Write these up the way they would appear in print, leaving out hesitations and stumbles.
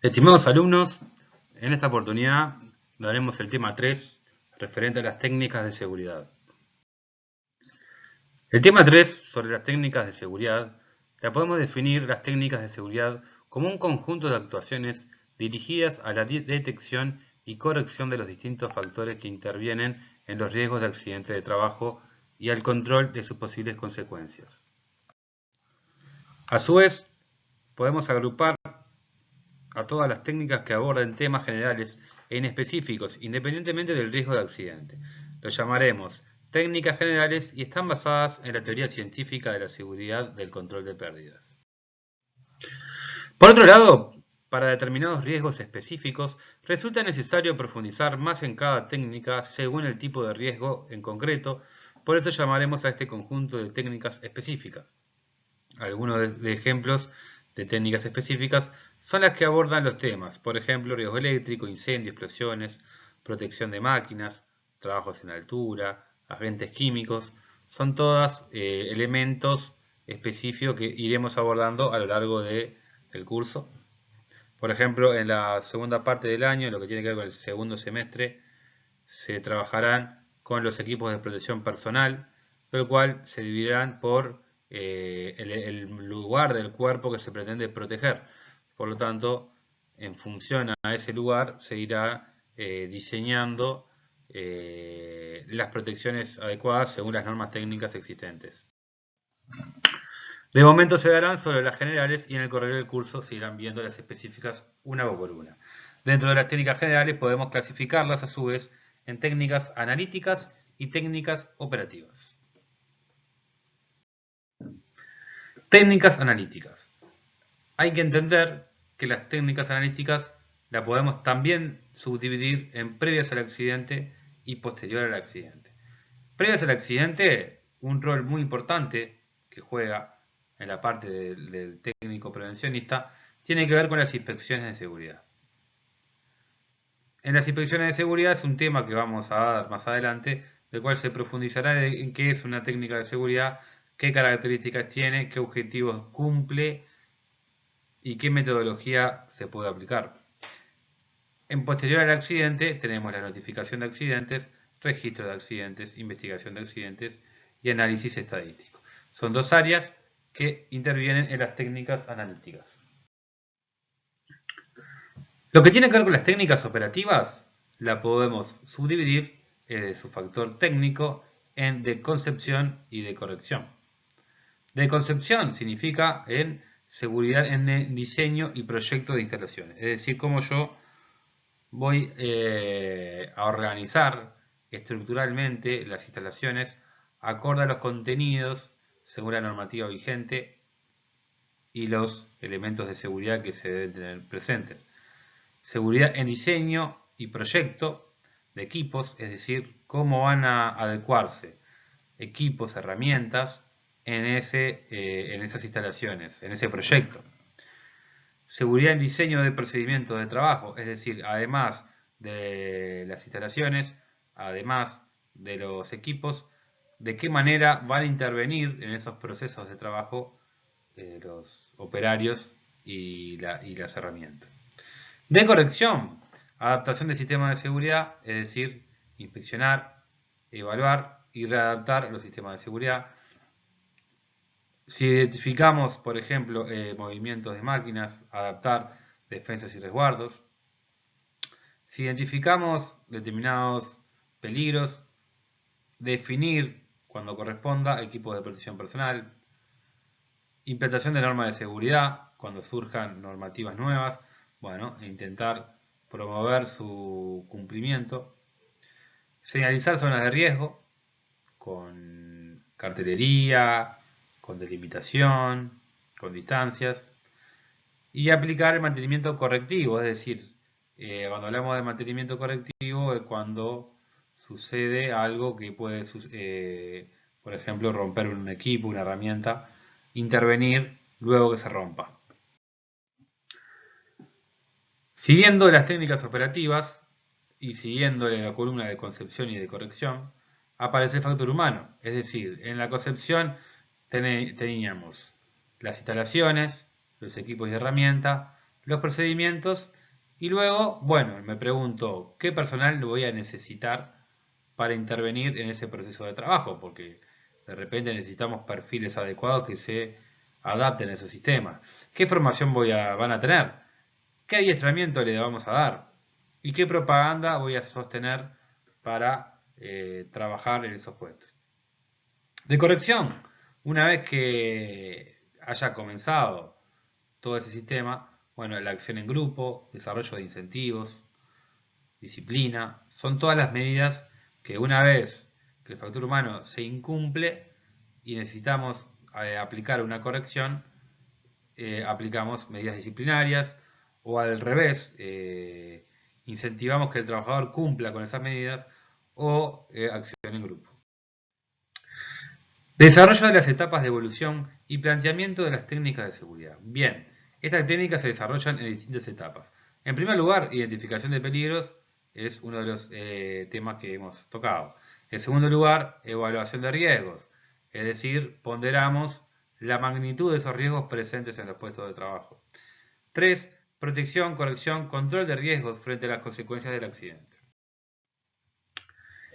Estimados alumnos, en esta oportunidad daremos el tema 3 referente a las técnicas de seguridad. El tema 3 sobre las técnicas de seguridad, la podemos definir las técnicas de seguridad como un conjunto de actuaciones dirigidas a la detección y corrección de los distintos factores que intervienen en los riesgos de accidente de trabajo y al control de sus posibles consecuencias. A su vez, podemos agrupar a todas las técnicas que abordan temas generales e inespecíficos, independientemente del riesgo de accidente. Lo llamaremos técnicas generales y están basadas en la teoría científica de la seguridad del control de pérdidas. Por otro lado, para determinados riesgos específicos, resulta necesario profundizar más en cada técnica según el tipo de riesgo en concreto, por eso llamaremos a este conjunto de técnicas específicas. Algunos de ejemplos de técnicas específicas son las que abordan los temas, por ejemplo, riesgo eléctrico, incendio, explosiones, protección de máquinas, trabajos en altura, agentes químicos, son todas elementos específicos que iremos abordando a lo largo del curso. Por ejemplo, en la segunda parte del año, lo que tiene que ver con el segundo semestre, se trabajarán con los equipos de protección personal, lo cual se dividirán por el lugar del cuerpo que se pretende proteger. Por lo tanto, en función a ese lugar se irá diseñando las protecciones adecuadas según las normas técnicas existentes. De momento se darán solo las generales y en el correr del curso se irán viendo las específicas una por una. Dentro de las técnicas generales podemos clasificarlas a su vez en técnicas analíticas y técnicas operativas. Técnicas analíticas. Hay que entender que las técnicas analíticas las podemos también subdividir en previas al accidente y posterior al accidente. Previas al accidente, un rol muy importante que juega en la parte del técnico prevencionista tiene que ver con las inspecciones de seguridad. En las inspecciones de seguridad es un tema que vamos a dar más adelante, del cual se profundizará en qué es una técnica de seguridad, qué características tiene, qué objetivos cumple y qué metodología se puede aplicar. En posterior al accidente tenemos la notificación de accidentes, registro de accidentes, investigación de accidentes y análisis estadístico. Son dos áreas que intervienen en las técnicas analíticas. Lo que tiene que ver con las técnicas operativas, la podemos subdividir su factor técnico en de concepción y de corrección. De concepción significa en seguridad en el diseño y proyecto de instalaciones, es decir, cómo yo voy a organizar estructuralmente las instalaciones acorde a los contenidos según la normativa vigente y los elementos de seguridad que se deben tener presentes. Seguridad en diseño y proyecto de equipos, es decir, cómo van a adecuarse equipos, herramientas en esas instalaciones, en ese proyecto. Seguridad en diseño de procedimientos de trabajo, es decir, además de las instalaciones, además de los equipos, de qué manera van a intervenir en esos procesos de trabajo los operarios y las herramientas. De corrección, adaptación de sistemas de seguridad, es decir, inspeccionar, evaluar y readaptar los sistemas de seguridad. Si identificamos, por ejemplo, movimientos de máquinas, adaptar defensas y resguardos. Si identificamos determinados peligros, definir, cuando corresponda, equipos de protección personal. Implantación de normas de seguridad, cuando surjan normativas nuevas, bueno, e intentar promover su cumplimiento. Señalizar zonas de riesgo, con cartelería, con delimitación, con distancias, y aplicar el mantenimiento correctivo, es decir, cuando hablamos de mantenimiento correctivo es cuando sucede algo que puede, por ejemplo, romper un equipo, una herramienta, intervenir luego que se rompa. Siguiendo las técnicas operativas y siguiendo la columna de concepción y de corrección, aparece el factor humano, es decir, en la concepción teníamos las instalaciones, los equipos y herramientas, los procedimientos y luego, bueno, me pregunto, ¿qué personal voy a necesitar para intervenir en ese proceso de trabajo? Porque de repente necesitamos perfiles adecuados que se adapten a esos sistemas. ¿Qué formación van a tener? ¿Qué adiestramiento le vamos a dar? ¿Y qué propaganda voy a sostener para trabajar en esos puestos? De corrección, una vez que haya comenzado todo ese sistema, bueno, la acción en grupo, desarrollo de incentivos, disciplina, son todas las medidas que una vez que el factor humano se incumple y necesitamos aplicar una corrección, aplicamos medidas disciplinarias o al revés, incentivamos que el trabajador cumpla con esas medidas o acción en grupo. Desarrollo de las etapas de evolución y planteamiento de las técnicas de seguridad. Bien, estas técnicas se desarrollan en distintas etapas. En primer lugar, identificación de peligros es uno de los temas que hemos tocado. En segundo lugar, evaluación de riesgos, es decir, ponderamos la magnitud de esos riesgos presentes en los puestos de trabajo. 3. Protección, corrección, control de riesgos frente a las consecuencias del accidente.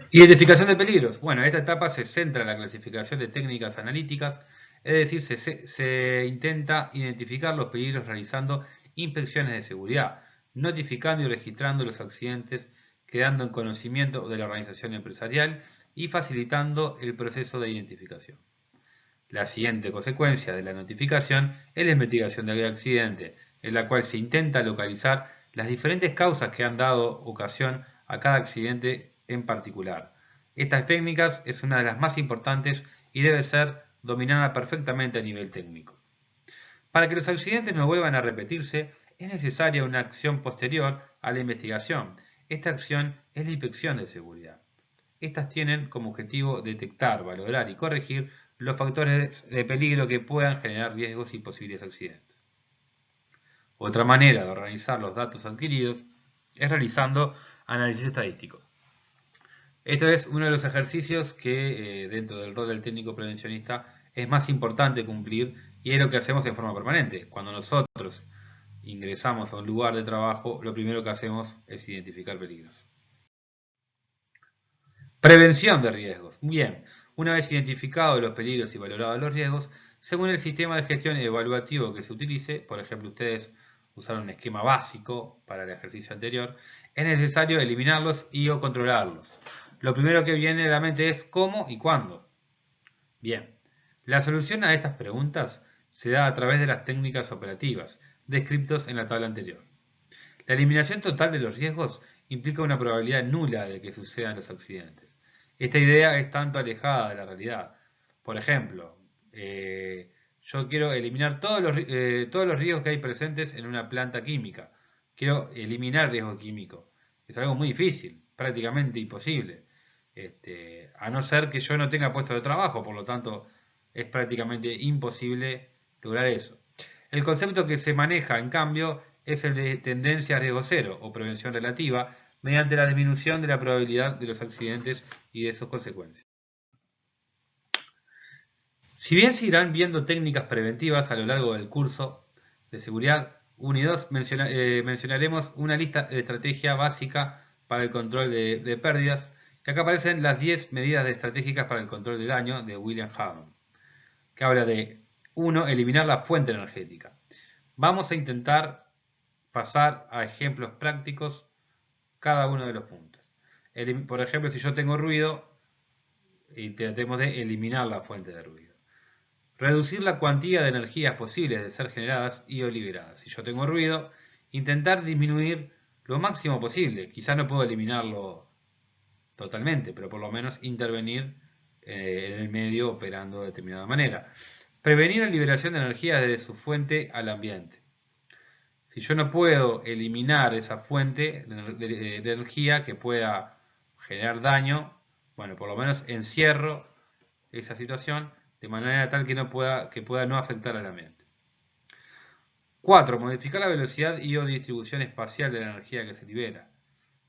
Identificación de peligros. Bueno, esta etapa se centra en la clasificación de técnicas analíticas, es decir, se intenta identificar los peligros realizando inspecciones de seguridad, notificando y registrando los accidentes, quedando en conocimiento de la organización empresarial y facilitando el proceso de identificación. La siguiente consecuencia de la notificación es la investigación del accidente, en la cual se intenta localizar las diferentes causas que han dado ocasión a cada accidente en particular. Estas técnicas es una de las más importantes y debe ser dominada perfectamente a nivel técnico. Para que los accidentes no vuelvan a repetirse, es necesaria una acción posterior a la investigación. Esta acción es la inspección de seguridad. Estas tienen como objetivo detectar, valorar y corregir los factores de peligro que puedan generar riesgos y posibles accidentes. Otra manera de organizar los datos adquiridos es realizando análisis estadístico. Esto es uno de los ejercicios que dentro del rol del técnico prevencionista es más importante cumplir y es lo que hacemos en forma permanente. Cuando nosotros ingresamos a un lugar de trabajo, lo primero que hacemos es identificar peligros. Prevención de riesgos. Bien, una vez identificados los peligros y valorados los riesgos, según el sistema de gestión evaluativo que se utilice, por ejemplo, ustedes usaron un esquema básico para el ejercicio anterior, es necesario eliminarlos y o controlarlos. Lo primero que viene a la mente es cómo y cuándo. Bien, la solución a estas preguntas se da a través de las técnicas operativas, descritos en la tabla anterior. La eliminación total de los riesgos implica una probabilidad nula de que sucedan los accidentes. Esta idea es tanto alejada de la realidad. Por ejemplo, yo quiero eliminar todos los riesgos que hay presentes en una planta química. Quiero eliminar riesgo químico. Es algo muy difícil, prácticamente imposible. A no ser que yo no tenga puesto de trabajo, por lo tanto es prácticamente imposible lograr eso. El concepto que se maneja, en cambio, es el de tendencia a riesgo cero o prevención relativa, mediante la disminución de la probabilidad de los accidentes y de sus consecuencias. Si bien se irán viendo técnicas preventivas a lo largo del curso de seguridad 1 y 2, mencionaremos una lista de estrategia básica para el control de pérdidas, y acá aparecen las 10 medidas estratégicas para el control de daño de William Hammond, que habla de 1. Eliminar la fuente energética. Vamos a intentar pasar a ejemplos prácticos cada uno de los puntos. Por ejemplo, si yo tengo ruido, tratemos de eliminar la fuente de ruido. Reducir la cuantía de energías posibles de ser generadas y o liberadas. Si yo tengo ruido, intentar disminuir lo máximo posible. Quizá no puedo eliminarlo totalmente, pero por lo menos intervenir en el medio operando de determinada manera. Prevenir la liberación de energía desde su fuente al ambiente. Si yo no puedo eliminar esa fuente de energía que pueda generar daño, bueno, por lo menos encierro esa situación de manera tal que pueda no afectar al ambiente. 4. Modificar la velocidad y o distribución espacial de la energía que se libera.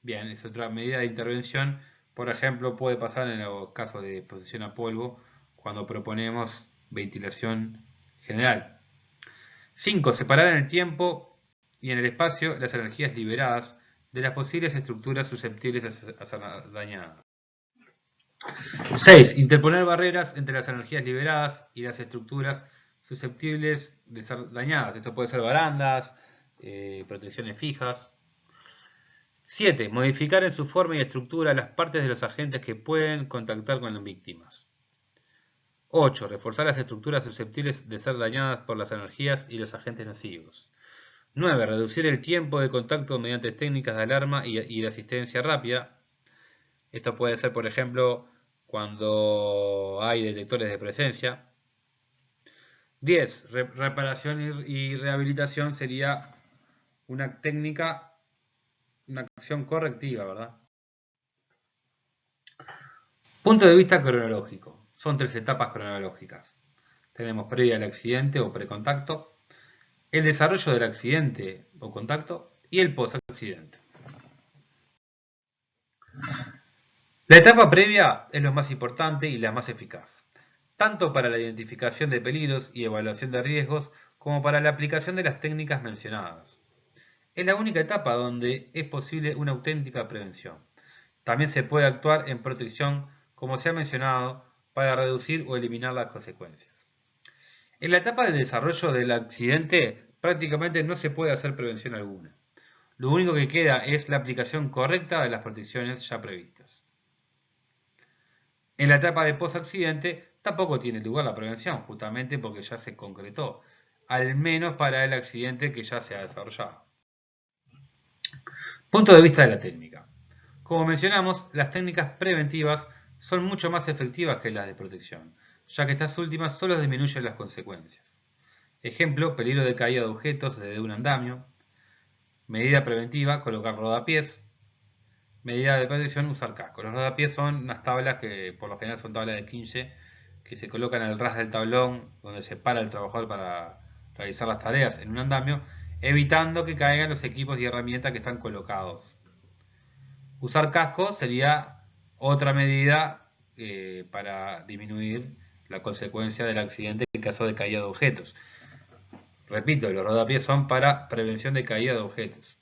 Bien, es otra medida de intervención. Por ejemplo, puede pasar en los casos de exposición a polvo cuando proponemos ventilación general. 5. Separar en el tiempo y en el espacio las energías liberadas de las posibles estructuras susceptibles a ser dañadas. 6. Interponer barreras entre las energías liberadas y las estructuras susceptibles de ser dañadas. Esto puede ser barandas, protecciones fijas. 7. Modificar en su forma y estructura las partes de los agentes que pueden contactar con las víctimas. 8. Reforzar las estructuras susceptibles de ser dañadas por las energías y los agentes nocivos. 9. Reducir el tiempo de contacto mediante técnicas de alarma y de asistencia rápida. Esto puede ser, por ejemplo, cuando hay detectores de presencia. 10. Reparación y rehabilitación sería una técnica, una acción correctiva, ¿verdad? Punto de vista cronológico. Son 3 etapas cronológicas. Tenemos previa al accidente o precontacto, el desarrollo del accidente o contacto y el post-accidente. La etapa previa es lo más importante y la más eficaz, tanto para la identificación de peligros y evaluación de riesgos como para la aplicación de las técnicas mencionadas. Es la única etapa donde es posible una auténtica prevención. También se puede actuar en protección, como se ha mencionado, para reducir o eliminar las consecuencias. En la etapa de desarrollo del accidente prácticamente no se puede hacer prevención alguna. Lo único que queda es la aplicación correcta de las protecciones ya previstas. En la etapa de post-accidente tampoco tiene lugar la prevención, justamente porque ya se concretó, al menos para el accidente que ya se ha desarrollado. Punto de vista de la técnica. Como mencionamos, las técnicas preventivas son mucho más efectivas que las de protección, ya que estas últimas solo disminuyen las consecuencias. Ejemplo, peligro de caída de objetos desde un andamio. Medida preventiva, colocar rodapiés. Medida de protección, usar casco. Los rodapiés son unas tablas que por lo general son tablas de 15 que se colocan al ras del tablón donde se para el trabajador para realizar las tareas en un andamio, evitando que caigan los equipos y herramientas que están colocados. Usar casco sería otra medida para disminuir la consecuencia del accidente en caso de caída de objetos. Repito, los rodapiés son para prevención de caída de objetos.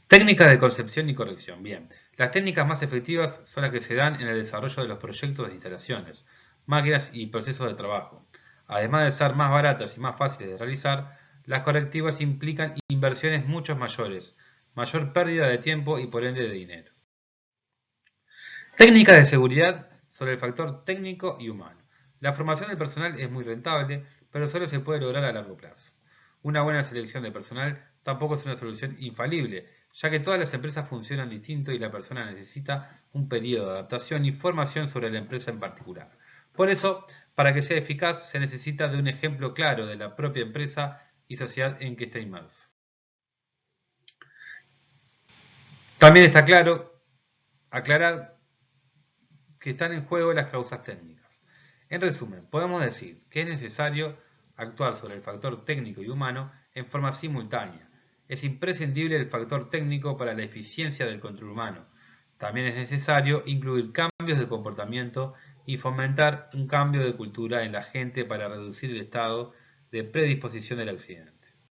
Técnicas de concepción y corrección. Bien, las técnicas más efectivas son las que se dan en el desarrollo de los proyectos de instalaciones, máquinas y procesos de trabajo. Además de ser más baratas y más fáciles de realizar, las correctivas implican inversiones mucho mayores, mayor pérdida de tiempo y por ende de dinero. Técnicas de seguridad sobre el factor técnico y humano. La formación del personal es muy rentable, pero solo se puede lograr a largo plazo. Una buena selección de personal tampoco es una solución infalible, ya que todas las empresas funcionan distinto y la persona necesita un periodo de adaptación y formación sobre la empresa en particular. Por eso, para que sea eficaz, se necesita de un ejemplo claro de la propia empresa y sociedad en que está inmerso. También está claro aclarar que están en juego las causas técnicas. En resumen, podemos decir que es necesario actuar sobre el factor técnico y humano en forma simultánea. Es imprescindible el factor técnico para la eficiencia del control humano. También es necesario incluir cambios de comportamiento y fomentar un cambio de cultura en la gente para reducir el estado de predisposición del accidente.